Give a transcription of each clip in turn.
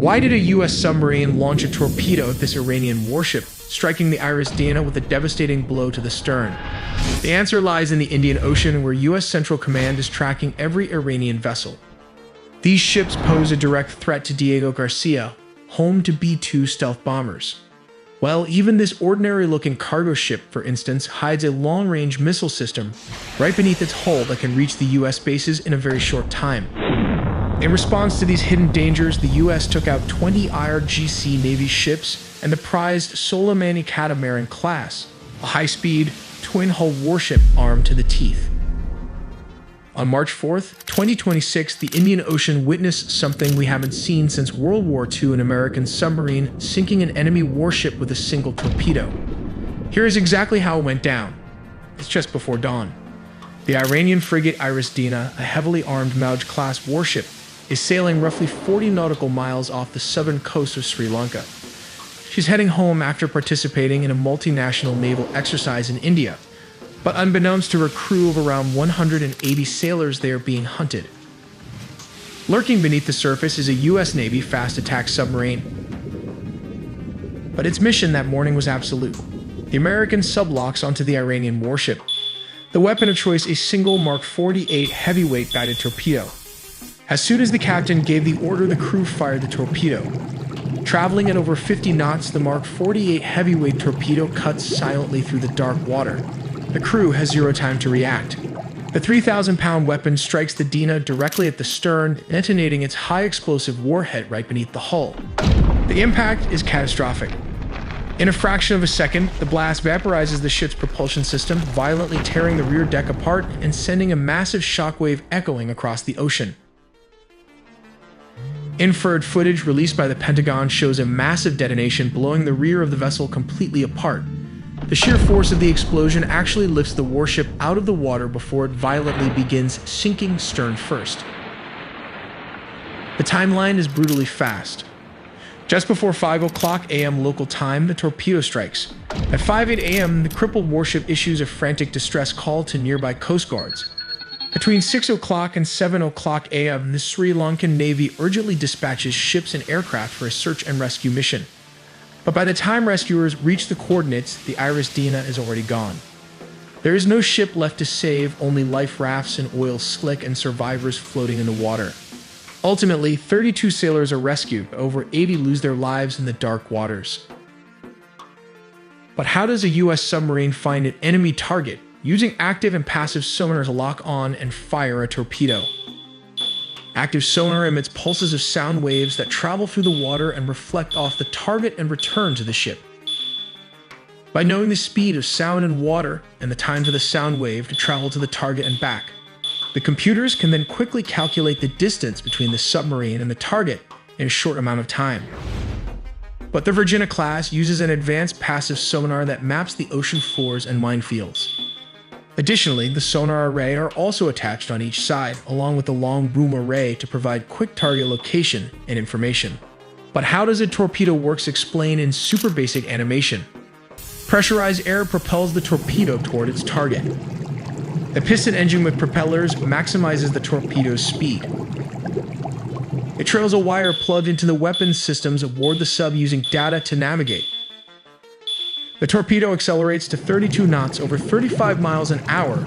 Why did a US submarine launch a torpedo at this Iranian warship, striking the Iris Dana with a devastating blow to the stern? The answer lies in the Indian Ocean, where US Central Command is tracking every Iranian vessel. These ships pose a direct threat to Diego Garcia, home to B-2 stealth bombers. Well, even this ordinary-looking cargo ship, for instance, hides a long-range missile system right beneath its hull that can reach the US bases in a very short time. In response to these hidden dangers, the US took out 20 IRGC Navy ships and the prized Submarine Catamaran class, a high-speed, twin-hull warship armed to the teeth. On March 4th, 2026, the Indian Ocean witnessed something we haven't seen since World War II, an American submarine sinking an enemy warship with a single torpedo. Here is exactly how it went down. It's just before dawn. The Iranian frigate Iris Dana, a heavily armed Mauj-class warship, is sailing roughly 40 nautical miles off the southern coast of Sri Lanka. She's heading home after participating in a multinational naval exercise in India. But unbeknownst to her crew of around 180 sailors, they are being hunted. Lurking beneath the surface is a US Navy fast attack submarine. But its mission that morning was absolute. The American sublocks onto the Iranian warship. The weapon of choice, a single Mark 48 heavyweight guided torpedo. As soon as the captain gave the order, the crew fired the torpedo. Traveling at over 50 knots, the Mark 48 heavyweight torpedo cuts silently through the dark water. The crew has zero time to react. The 3,000-pound weapon strikes the Dina directly at the stern, detonating its high-explosive warhead right beneath the hull. The impact is catastrophic. In a fraction of a second, the blast vaporizes the ship's propulsion system, violently tearing the rear deck apart and sending a massive shockwave echoing across the ocean. Infrared footage released by the Pentagon shows a massive detonation blowing the rear of the vessel completely apart. The sheer force of the explosion actually lifts the warship out of the water before it violently begins sinking stern first. The timeline is brutally fast. Just before 5 o'clock a.m. local time, the torpedo strikes. At 5:08 a.m., the crippled warship issues a frantic distress call to nearby coast guards. Between 6 o'clock and 7 o'clock a.m., the Sri Lankan Navy urgently dispatches ships and aircraft for a search and rescue mission. But by the time rescuers reach the coordinates, the Iris Dana is already gone. There is no ship left to save, only life rafts and oil slick and survivors floating in the water. Ultimately, 32 sailors are rescued, but over 80 lose their lives in the dark waters. But how does a US submarine find an enemy target, using active and passive sonar to lock on and fire a torpedo? Active sonar emits pulses of sound waves that travel through the water and reflect off the target and return to the ship. By knowing the speed of sound and water and the time for the sound wave to travel to the target and back, the computers can then quickly calculate the distance between the submarine and the target in a short amount of time. But the Virginia class uses an advanced passive sonar that maps the ocean floors and minefields. Additionally, the sonar array are also attached on each side, along with the long boom array to provide quick target location and information. But how does a torpedo works explain in super basic animation. Pressurized air propels the torpedo toward its target. The piston engine with propellers maximizes the torpedo's speed. It trails a wire plugged into the weapons systems aboard the sub using data to navigate. The torpedo accelerates to 32 knots over 35 miles an hour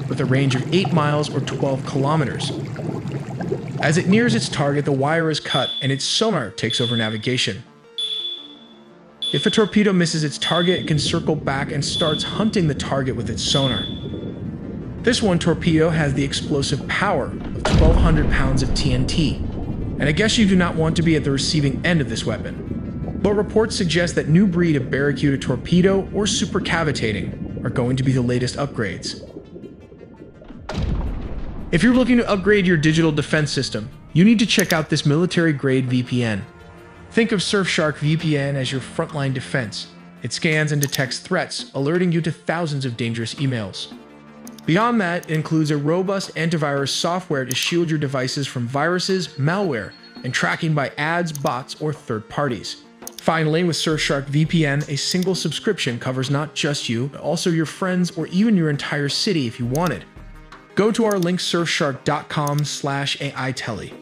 with a range of 8 miles or 12 kilometers. As it nears its target, the wire is cut and its sonar takes over navigation. If a torpedo misses its target, it can circle back and starts hunting the target with its sonar. This one torpedo has the explosive power of 1,200 pounds of TNT, and I guess you do not want to be at the receiving end of this weapon. But reports suggest that new breed of barracuda torpedo or supercavitating are going to be the latest upgrades. If you're looking to upgrade your digital defense system, you need to check out this military-grade VPN. Think of Surfshark VPN as your frontline defense. It scans and detects threats, alerting you to thousands of dangerous emails. Beyond that, it includes a robust antivirus software to shield your devices from viruses, malware, and tracking by ads, bots, or third parties. Finally, with Surfshark VPN, a single subscription covers not just you, but also your friends or even your entire city if you wanted. Go to our link surfshark.com/AITele.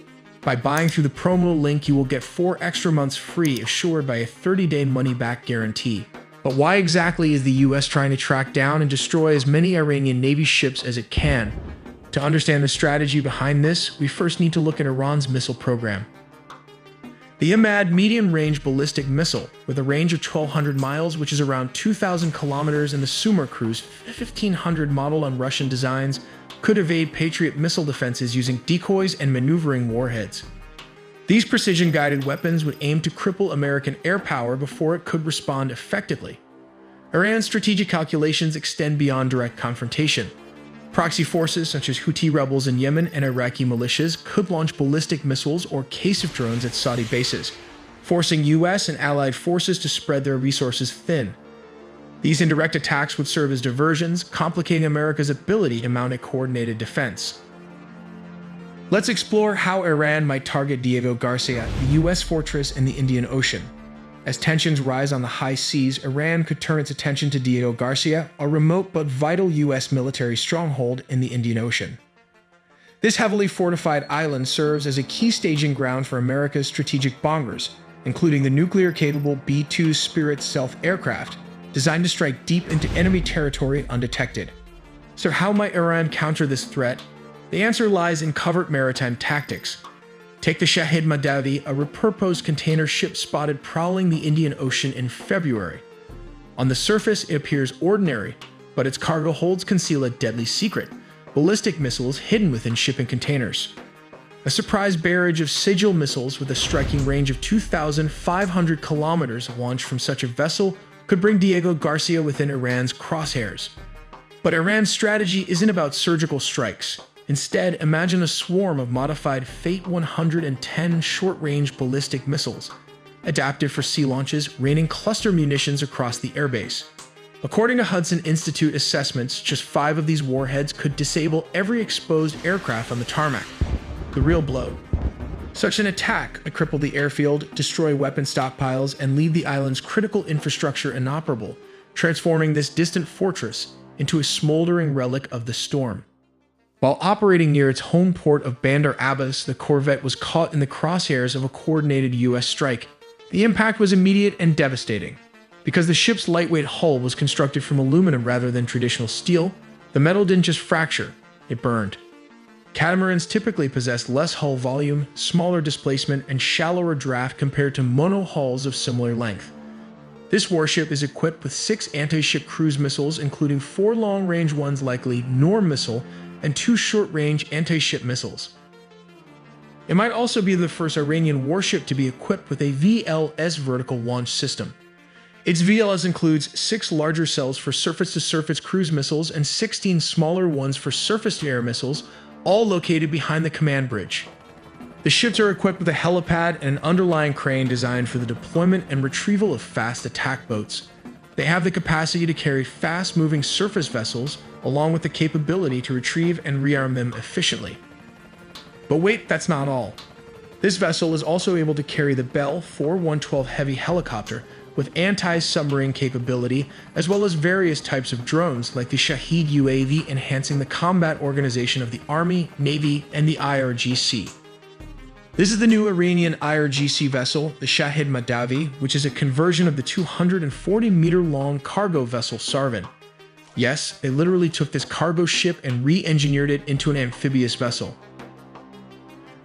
By buying through the promo link, you will get 4 extra months free, assured by a 30-day money-back guarantee. But why exactly is the US trying to track down and destroy as many Iranian Navy ships as it can? To understand the strategy behind this, we first need to look at Iran's missile program. The Imad medium-range ballistic missile, with a range of 1,200 miles, which is around 2,000 kilometers, and the Sumar Cruise 1,500 model on Russian designs, could evade Patriot missile defenses using decoys and maneuvering warheads. These precision-guided weapons would aim to cripple American air power before it could respond effectively. Iran's strategic calculations extend beyond direct confrontation. Proxy forces such as Houthi rebels in Yemen and Iraqi militias could launch ballistic missiles or Kasif drones at Saudi bases, forcing US and allied forces to spread their resources thin. These indirect attacks would serve as diversions, complicating America's ability to mount a coordinated defense. Let's explore how Iran might target Diego Garcia, the US fortress in the Indian Ocean. As tensions rise on the high seas, Iran could turn its attention to Diego Garcia, a remote but vital US military stronghold in the Indian Ocean. This heavily fortified island serves as a key staging ground for America's strategic bombers, including the nuclear-capable B-2 Spirit stealth aircraft, designed to strike deep into enemy territory undetected. So how might Iran counter this threat? The answer lies in covert maritime tactics. Take the Shahid Madavi, a repurposed container ship spotted prowling the Indian Ocean in February. On the surface, it appears ordinary, but its cargo holds conceal a deadly secret: ballistic missiles hidden within shipping containers. A surprise barrage of Sigil missiles with a striking range of 2,500 kilometers launched from such a vessel could bring Diego Garcia within Iran's crosshairs. But Iran's strategy isn't about surgical strikes. Instead, imagine a swarm of modified Fate 110 short-range ballistic missiles, adapted for sea launches, raining cluster munitions across the airbase. According to Hudson Institute assessments, just 5 of these warheads could disable every exposed aircraft on the tarmac. The real blow. Such an attack could cripple the airfield, destroy weapon stockpiles, and leave the island's critical infrastructure inoperable, transforming this distant fortress into a smoldering relic of the storm. While operating near its home port of Bandar Abbas, the corvette was caught in the crosshairs of a coordinated US strike. The impact was immediate and devastating. Because the ship's lightweight hull was constructed from aluminum rather than traditional steel, the metal didn't just fracture, it burned. Catamarans typically possess less hull volume, smaller displacement, and shallower draft compared to mono-hulls of similar length. This warship is equipped with 6 anti-ship cruise missiles, including 4 long-range ones likely Norm missile and 2 short-range anti-ship missiles. It might also be the first Iranian warship to be equipped with a VLS vertical launch system. Its VLS includes 6 larger cells for surface-to-surface cruise missiles and 16 smaller ones for surface-to-air missiles, all located behind the command bridge. The ships are equipped with a helipad and an underlying crane designed for the deployment and retrieval of fast attack boats. They have the capacity to carry fast-moving surface vessels, along with the capability to retrieve and rearm them efficiently. But wait, that's not all. This vessel is also able to carry the Bell 4-112 heavy helicopter with anti-submarine capability, as well as various types of drones like the Shahid UAV, enhancing the combat organization of the Army, Navy, and the IRGC. This is the new Iranian IRGC vessel, the Shahid Madavi, which is a conversion of the 240-meter-long cargo vessel Sarvan. Yes, they literally took this cargo ship and re-engineered it into an amphibious vessel.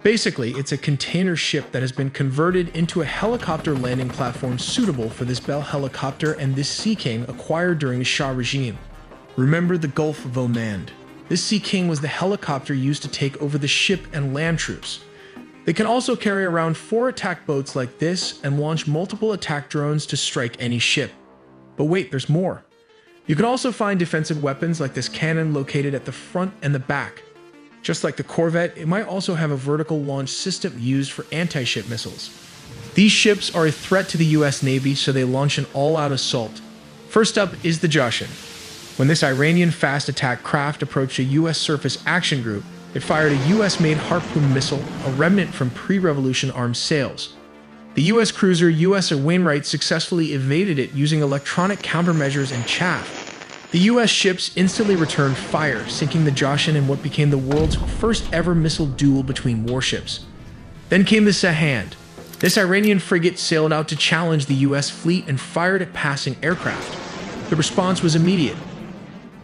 Basically, it's a container ship that has been converted into a helicopter landing platform suitable for this Bell helicopter and this Sea King acquired during the Shah regime. Remember the Gulf of Oman. This Sea King was the helicopter used to take over the ship and land troops. They can also carry around 4 attack boats like this and launch multiple attack drones to strike any ship. But wait, there's more. You can also find defensive weapons like this cannon located at the front and the back. Just like the corvette, it might also have a vertical launch system used for anti-ship missiles. These ships are a threat to the US Navy, so they launch an all-out assault. First up is the Jashin. When this Iranian fast attack craft approached a US surface action group, it fired a US-made Harpoon missile, a remnant from pre-revolution armed sails. The US cruiser USS Wainwright successfully evaded it using electronic countermeasures and chaff. The US ships instantly returned fire, sinking the Jashin in what became the world's first ever missile duel between warships. Then came the Sahand. This Iranian frigate sailed out to challenge the US fleet and fired at passing aircraft. The response was immediate.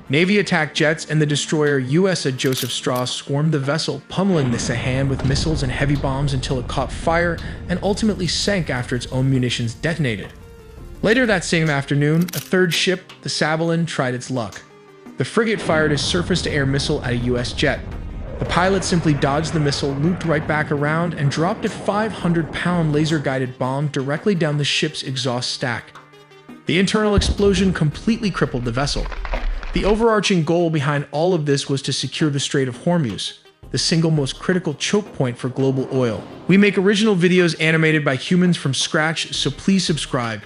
Navy attack jets and the destroyer USS Joseph Strauss swarmed the vessel, pummeling the Sahand with missiles and heavy bombs until it caught fire and ultimately sank after its own munitions detonated. Later that same afternoon, a third ship, the Submarine, tried its luck. The frigate fired a surface-to-air missile at a US jet. The pilot simply dodged the missile, looped right back around, and dropped a 500-pound laser-guided bomb directly down the ship's exhaust stack. The internal explosion completely crippled the vessel. The overarching goal behind all of this was to secure the Strait of Hormuz, the single most critical choke point for global oil. We make original videos animated by humans from scratch, so please subscribe,